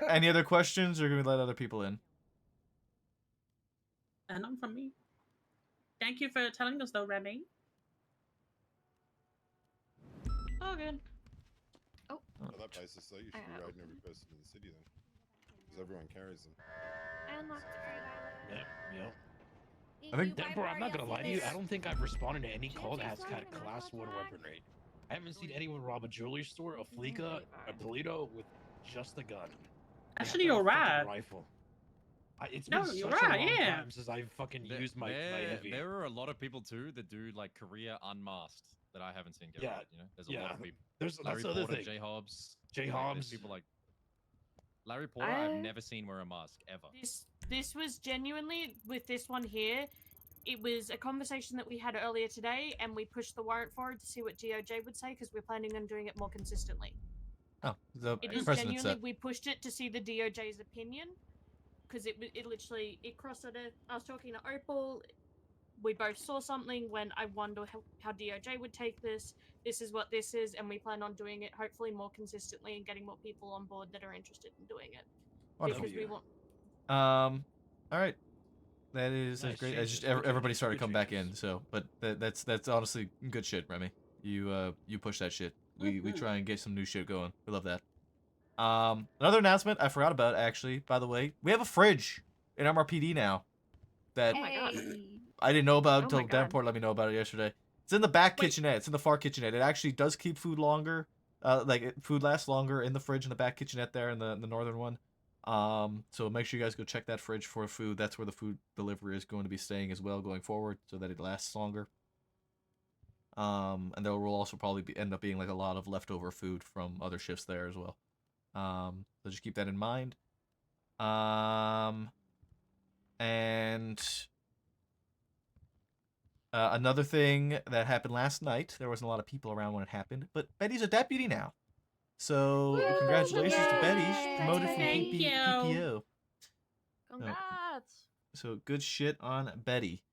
Any other questions, or can we let other people in? And none from me. Thank you for telling us, though, Remy. Oh, good. On that basis, though, you should be raiding every person in the city then. Because everyone carries them. I unlocked it. Yeah. I think Deborah, I'm not gonna lie to you. I don't think I've responded to any call that has had class 1 weaponry. I haven't seen anyone rob a jewelry store, a Fleeca, a Toledo with just a gun. Actually, Not you're a fucking right. Rifle. It's No, been you're such right, a long yeah. time since I've fucking used my heavy. There are a lot of people too that do like career unmasked that I haven't seen get Yeah, robbed, you know, there's a lot of people. That's Larry the other Porter, thing. J Hobbs, J there's Hobbs. people like Larry Porter. I've never seen wear a mask ever. This was genuinely, with this one here, it was a conversation that we had earlier today, and we pushed the warrant forward to see what DOJ would say, because we're planning on doing it more consistently. Oh, the It is precedent genuinely, set. we pushed it to see the DOJ's opinion, because it literally, it crossed at I was talking to Opal, we both saw something when I wonder how DOJ would take this. This is what this is, and we plan on doing it hopefully more consistently and getting more people on board that are interested in doing it. Wonderful. Because we want. All right. That's Nice great. It's just changes, good everybody changes, started good coming back in, changes. so but that's honestly good shit, Remy. You push that shit. We try and get some new shit going. We love that. Another announcement I forgot about actually. By the way, we have a fridge in MRPD now. That Oh my god. I didn't know about Oh until my God. Davenport let me know about it yesterday. It's in the back Wait. kitchenette. It's in the far kitchenette. It actually does keep food longer. Food lasts longer in the fridge in the back kitchenette there in the northern one. So make sure you guys go check that fridge for food. That's where the food delivery is going to be staying as well going forward, so that it lasts longer. And there will also probably end up being like a lot of leftover food from other shifts there as well. So just keep that in mind. And another thing that happened last night, there wasn't a lot of people around when it happened, but Betty's a deputy now. So Woo! congratulations to Betty. She's Yay! promoted from Thank you. PPO. Congrats. So good shit on Betty.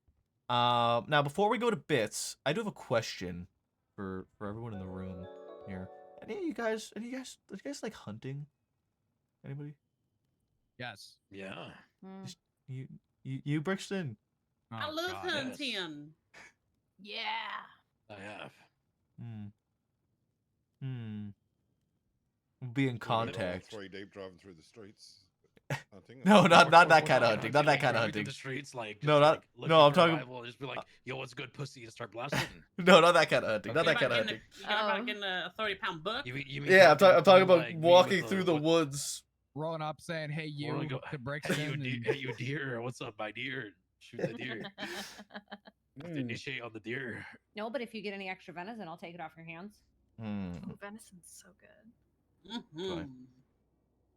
Now before we go to bits, I do have a question for everyone in the room here. Do you guys like hunting? Anybody? Yes. Yeah. You Brixton? I Oh, love God. hunting. Yeah. I have. Be in All contact. 3 days driving through the streets. Hunting. No, not that Or kind of like hunting. Not that kind of driving through hunting. the streets, like No, just, not. like, looking No, I'm for a talking. rival and just be like, "Yo, what's good, pussy?" and start blasting. No, not that kind of hunting. Not Okay. that kind of hunting. You got about getting a 30-pound buck? You mean Yeah, I'm talking about like, me walking with through the woods. Rolling up saying, "Hey, Or you like, to hey, Brixton." you deer, what's up, my deer? Shoot the deer. Have to initiate on the deer. No, but if you get any extra venison, I'll take it off your hands. Oh, venison's so good. Fine.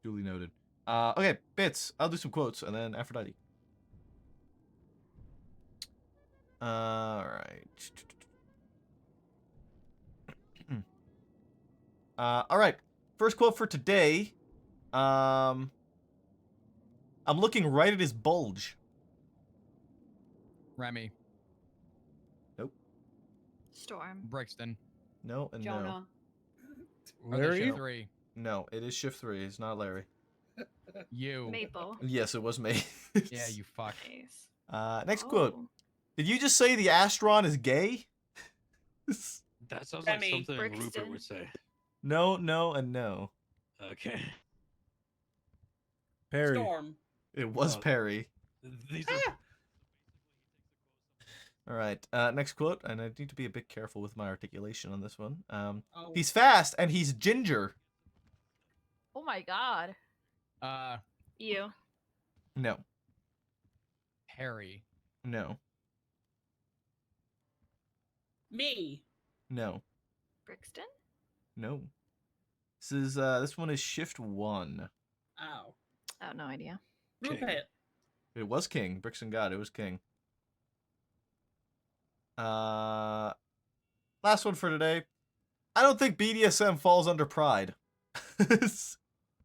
Duly noted. Okay, bits. I'll do some quotes and then Aphrodite. All right. All right. First quote for today. I'm looking right at his bulge. Remy. Nope. Storm. Brixton. No and Jonah. Are they Larry? shift 3? no. No, it is shift 3. It's not Larry. You. Maple. Yes, it was me. Yeah, you fuck. Nice. Next quote. Oh. Did you just say the Astron is gay? That sounds like Remy. something Rupert Brixton. would say. No, no, and no. Okay. Perry. Storm. It was Oh. Perry. These are All right. Next quote, and I need to be a bit careful with my articulation on this one. Oh. He's fast and he's ginger. Oh my god. You. No, Harry. no, Me. no, Brixton? no. This one is shift 1. Oh. Oh, no idea. Rupert. It was King. Brixton got it. It was King. Last one for today. I don't think BDSM falls under pride.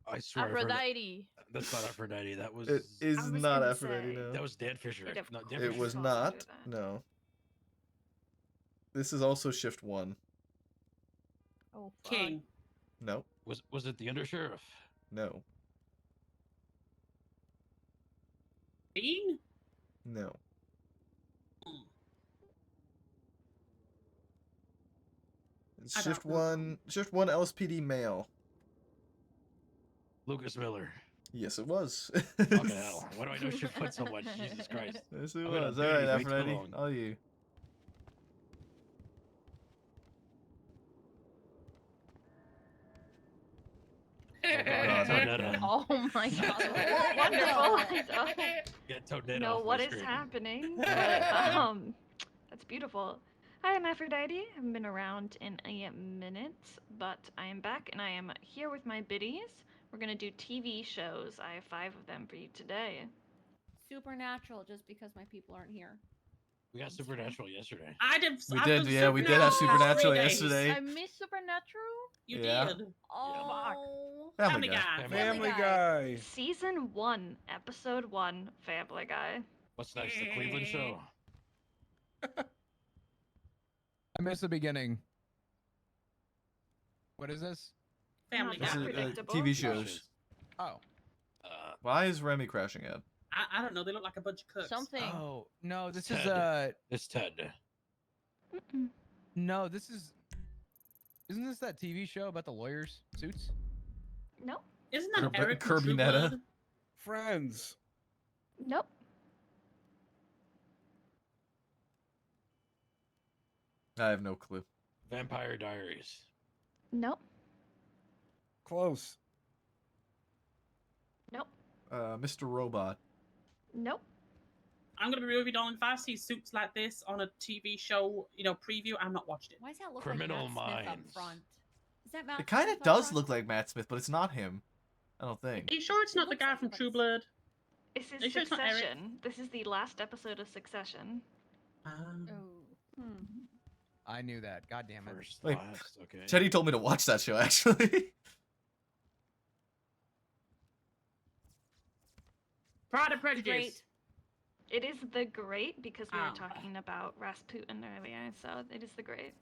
I swear. I've heard that. Aphrodite. That's not Aphrodite. That was. It is I was not gonna Aphrodite, say. no. That was Dan Fisher. It of No, Dan It Fisher was falls not. under that. No. This is also shift 1. Oh fuck. King. No, Was it the undersheriff? no, Bean? no. Hmm. It's I shift don't know. 1. Shift 1 LSPD male. Lucas Miller. Yes, it was. Fucking hell. Why do I know shift one so much? Jesus Christ. Yes, it I've been was. on All right, duty way too Aphrodite. long. All you. Tonetta. Oh my god. Wonderful. I don't Get Tonetta know off what my is screen. happening, but that's beautiful. Hi, I'm Aphrodite. I haven't been around in a minute, but I am back and I am here with my biddies. We're gonna do TV shows. I have 5 of them for you today. Supernatural, just because my people aren't here. We got Supernatural yesterday. I did. We I've did, done yeah, we did have Supernatural 3 days. yesterday. I missed Supernatural? You Yeah. did. Oh. Family Family Guy. Guy. Family Guy. Season 1, Episode 1, Family Guy. What's next? The Cleveland show. I missed the beginning. What is this? Family This Guy. is predictable. TV shows. Oh. Why is Remy crashing out? I don't know. They look like a bunch of cooks. Something. Oh no, this Ted. is It's Ted. no, this is. Isn't this that TV show about the lawyers suits? Nope. Isn't that Kirby- Eric from Kirby True Netta? Blood? Friends. Nope. I have no clue. Vampire Diaries. Nope. Close. Nope. Mr. Robot. Nope. I'm gonna be real with you, darling. If I see suits like this on a TV show, preview, I'm not watching it. Why does that look Criminal like Matt Smith up Minds. front? Is that Matt It kind Smith of up does front? look like Matt Smith, but it's not him. I don't think. Are you sure it's not the looks guy like from him, True but Blood? This Are you is sure it's not Eric? Succession. This is the last episode of Succession. Oh. Hmm. I knew that. God damn it. First, Wait, last. Okay. Teddy told me to watch that show, actually. Pride and Prejudice. Great. It is The Great because we were Oh. talking about Rasputin earlier, so it is The Great.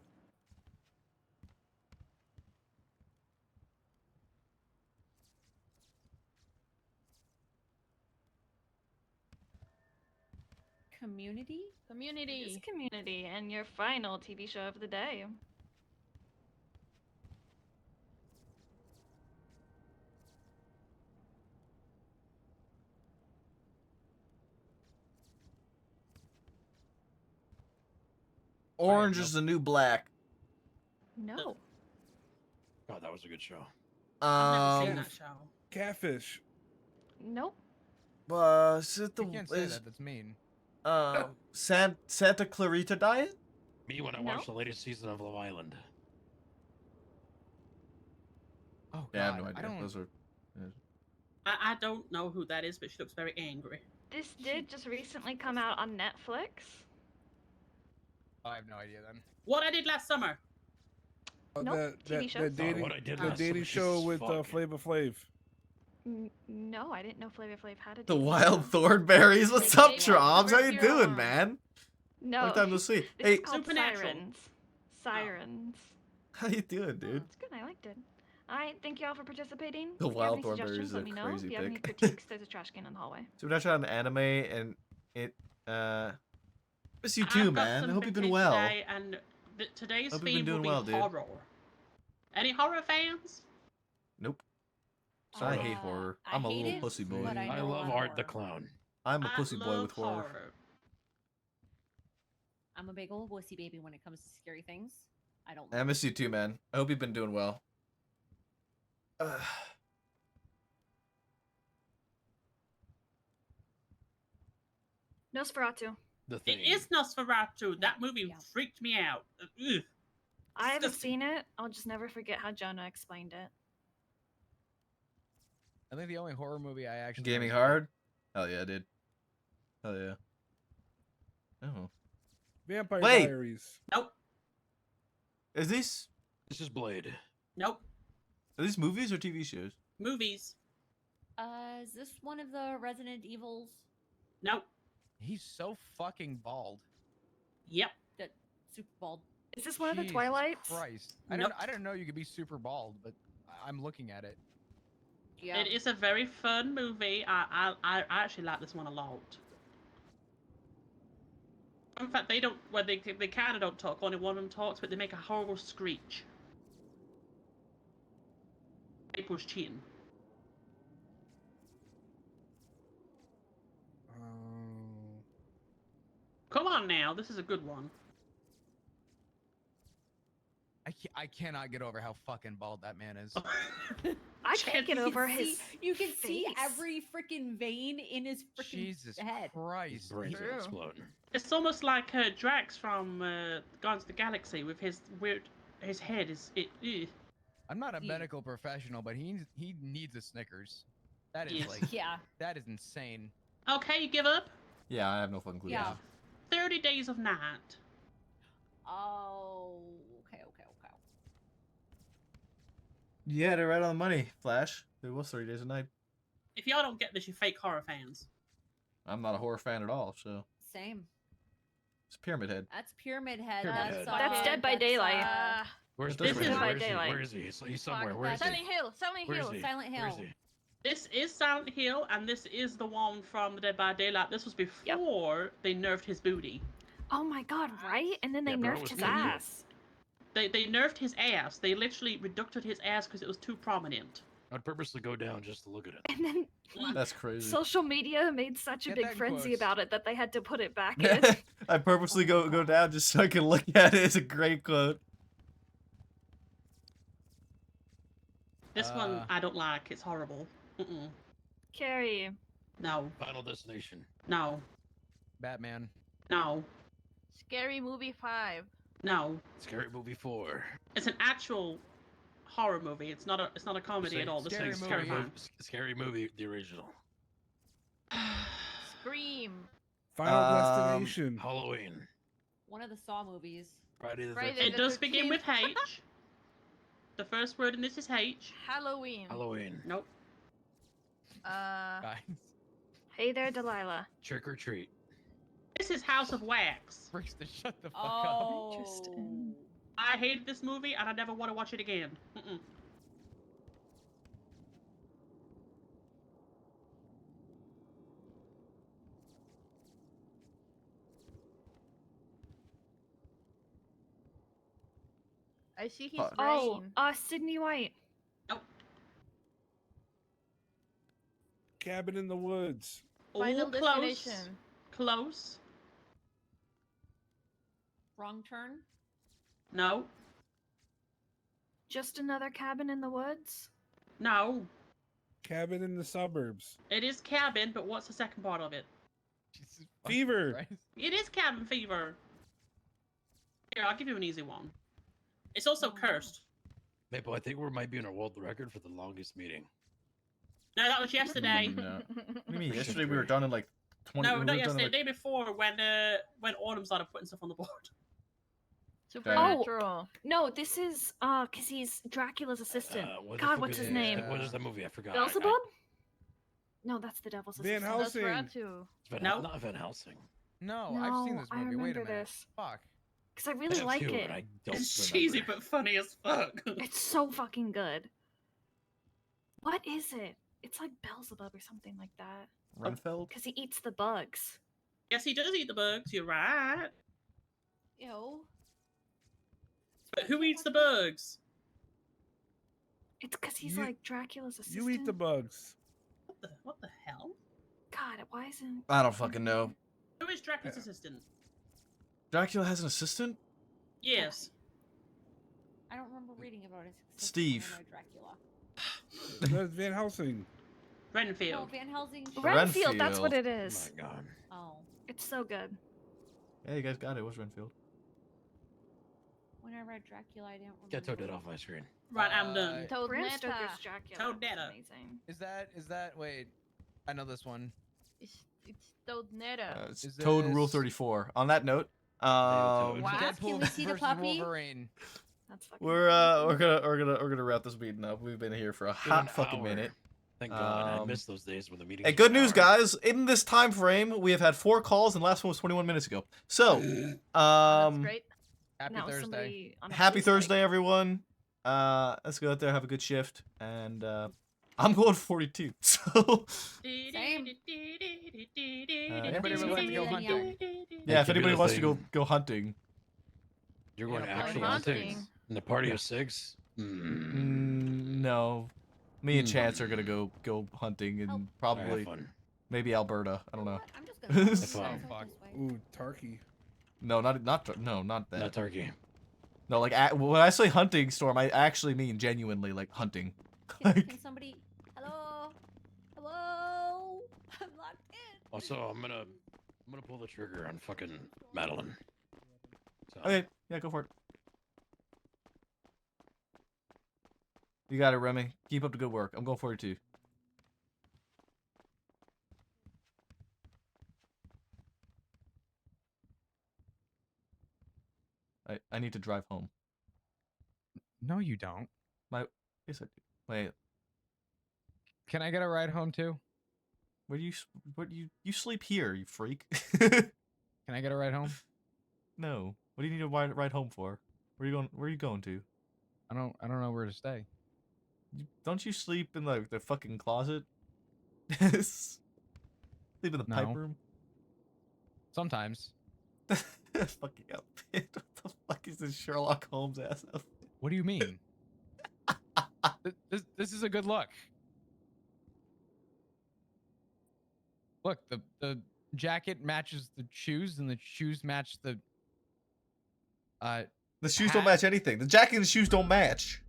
Community? It is Community. Community and your final TV show of the day. Orange is the new black. No. God, that was a good show. I've never seen Um, that show. Catfish. Nope. is it the You can't say is, that. That's mean. Santa Clarita Diet? Me when I No. watched the latest season of Love Island. Oh god. Yeah, I have no I idea. don't. Those are. I don't know who that is, but she looks very angry. This did just recently come out on Netflix. I have no idea then. What I Did Last Summer. Nope, That, TV that, show. that dating, What I Did the Last dating Summer, show Jesus with fuck. Flavor Flav. No, I didn't know Flavor Flav had a The dating Wild show. Thornberries. What's They up, did Troms? How you Superhero. doing, man? No. Long time no see. This Hey, is called Supernatural. Sirens. Sirens. how you doing, Oh, dude? it's good. I liked it. Alright, thank you all for participating. The If you have Wild any Thornberry suggestions, is let a me know. crazy If you have any pick. critiques, there's a trash can in the hallway. So we're trying an anime, and it miss you I've too, got man. I some hope you've been vintage well. Today, and today's Hope you've theme been will doing be well, dude. horror. Any horror fans? Nope. So I hate Uh, horror. I I'm a hate little it, pussy boy. but I I know love a lot Art of the horror. Clown. I'm a I pussy boy love with horror. I'm a big old wussy baby when it comes to scary things. I don't. I miss you too, man. I hope you've been doing well. Nosferatu. The Thing. It is Nosferatu. That movie Yeah. freaked me out. Ugh. I haven't Disgusting. seen it. I'll just never forget how Jonah explained it. I think the only horror movie I actually Gaming enjoyed- hard? Hell yeah, dude. Hell yeah. Oh. Vampire Wait. Diaries. Nope. Is these This is Blade. Nope. are these movies or TV shows? Movies. Is this one of the Resident Evils? Nope. He's so fucking bald. Yep. That super bald. Is this one of the Jesus Twilights? Christ. Nope. I didn't know you could be super bald, but I'm looking at it. Yeah. It is a very fun movie. I actually like this one a lot. In fact, they don't. Well, they kind of don't talk. Only one of them talks, but they make a horrible screech. April's cheating. Come on now, this is a good one. I cannot get over how fucking bald that man is. I can't get You can over see- his. You can see face. every freaking vein in his freaking Jesus head. Christ. Brains True. are exploding. It's almost like Drax from Guardians of the Galaxy with his weird. His head is it. Ugh. I'm not a He- medical professional, but he needs a Snickers. That is Yes. like Yeah. that is insane. Okay, you give up. Yeah, I have no fucking clue. Yeah. 30 Days of Night. Oh. Okay. Yeah, they're right on the money, Flash. It was 30 Days a Night. If y'all don't get this, you fake horror fans. I'm not a horror fan at all, so. Same. It's Pyramid Head. That's Pyramid Head. Pyramid That's, Head. That's Dead by Daylight. Where's This Pyramid is Head? by Where is he? Daylight. Where is he? He's somewhere. Where is he? Silent Hill. Silent Where is Hill. he? Silent Where is Hill. he? This is Silent Hill, and this is the one from Dead by Daylight. This was before they nerfed his booty. Oh my god, right? And then they Yeah, bro, it nerfed was his pretty cool. ass. They nerfed his ass. They literally reducted his ass because it was too prominent. I'd purposely go down just to look at it. And then That's crazy. social media made such a Get big that in frenzy quotes. about it that they had to put it back in. I purposely go down just so I can look at it. It's a great quote. This one I don't like. It's horrible. Mm-mm. Carrie. No. Final Destination. No. Batman. No. Scary Movie 5. No. Scary Movie 4. It's an actual horror movie. It's not a comedy at all. This Scary thing's movie. terrifying. Scary Movie, the original. Scream. Final Destination. Halloween. One of the Saw movies. Friday the Friday 13th. It does begin with H. The first word in this is H. Halloween. Halloween. Nope. Guys. Hey there, Delilah. Trick or Treat. This is House of Wax. Brixton, shut the fuck Oh. Interesting. I hated this movie and I never want to watch it again. Mm-mm. I see his Oh, brain. Sydney White. Cabin in the Woods. Final Ooh, close. Destination. Close. Wrong turn. No. Just Another Cabin in the Woods. No. Cabin in the Suburbs. It is cabin, but what's the second part of it? Jesus fucking Fever. Christ. It is cabin fever. Here, I'll give you an easy one. It's also cursed. Maple, I think we might be on a world record for the longest meeting. No, that was yesterday. No. What do you mean? Yesterday we were done in like 20. No, we not were done in, yesterday. like- The day before when Autumn started putting stuff on the board. Supernatural. No, this is cause he's Dracula's assistant. What the God, fuck what's is his it? name? What is that movie? I forgot. Beelzebub? No, that's the devil's Van assistant. Helsing. Nosferatu. No. Not Van Helsing. No, I've seen this I movie. Wait a remember minute. this. Fuck. Cause I really have like two, it. and I don't It's remember. cheesy but funny as fuck. It's so fucking good. What is it? It's like Beelzebub or something like that. Renfeld? Cause he eats the bugs. Yes, he does eat the bugs. You're right. Ew. But who eats the bugs? It's cause he's You- like Dracula's assistant. You eat the bugs. What the hell? God, why isn't? I don't fucking know. Who is Dracula's assistant? Dracula has an assistant? Yes. I don't remember reading about it. Steve. Dracula. That's Van Helsing. Renfield. No, Van Helsing. Renfield, that's what Renfield. it Oh is. my god. Oh. It's so good. Yeah, you guys got it. It was Renfield. When I read Dracula, I didn't remember. Get Toad off my screen. Right, I'm done. Toad Bram Netta. Stoker's Dracula. Toad Netta. Amazing. Is that wait? I know this one. It's Toad Netta. It's Is Toad Rule this- 34. On that note, Toad. Wow. Deadpool Can we see the versus puppy? Wolverine. That's fucking. we're gonna wrap this meeting up. We've been here for a Been hot an fucking hour. minute. Thank God. I Um, missed those days when the meeting. Hey, good news, guys. In this time frame, we have had 4 calls, and the last one was 21 minutes ago. So, That's great. Happy Now Thursday. somebody on a happy police Thursday, bike. everyone. Let's go out there, have a good shift, and I'm going 42. So, Same. Anybody would like to go hunting? yeah, if could be anybody the wants to thing. go hunting, You're going to Yeah, actual hunting. hunting in the party of 6. no, me and Chance are gonna go hunting, and Oh. probably Have fun. maybe Alberta. I don't know. I'm just gonna. Have fun. Fuck. Ooh, Tarky. No, not that. Not turkey. No, like when I say hunting, Storm, I actually mean genuinely like hunting. Can somebody? Hello. Hello. I'm locked in. Also, I'm gonna pull the trigger on fucking Madeline. So, Okay, yeah, go for it. You got it, Remy. Keep up the good work. I'm going 42. I need to drive home. No, you don't. Yes, I do. Wait, Can I get a ride home too? where do you sleep here, you freak? Can I get a ride home? No. What do you need to ride home for? Where you going? Where are you going to? I don't know where to stay. Don't you sleep in like the fucking closet? Sleep in the pipe No. room? Sometimes. Fucking outfit. What the fuck is this Sherlock Holmes ass outfit? What do you mean? This is a good look. Look, the jacket matches the shoes, and the shoes match the The shoes hat. don't match anything. The jacket and the shoes don't match.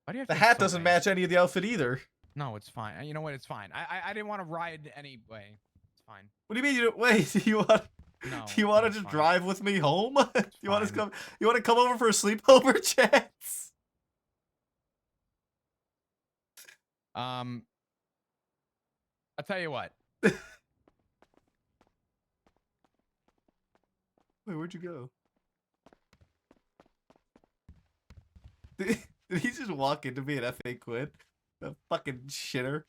Why do you have The to hat insult doesn't me? match any of the outfit either. No, it's fine. You know what? It's fine. I didn't want to ride anyway. It's fine. What do you mean you don't wait? Do you want No. do you want to it's just fine. drive with me home? Do you want to fine. come you want to come over for a sleepover, Chance? I'll tell you what. Wait, where'd you go? Did he just walk into me and F.A. quit? The fucking shitter.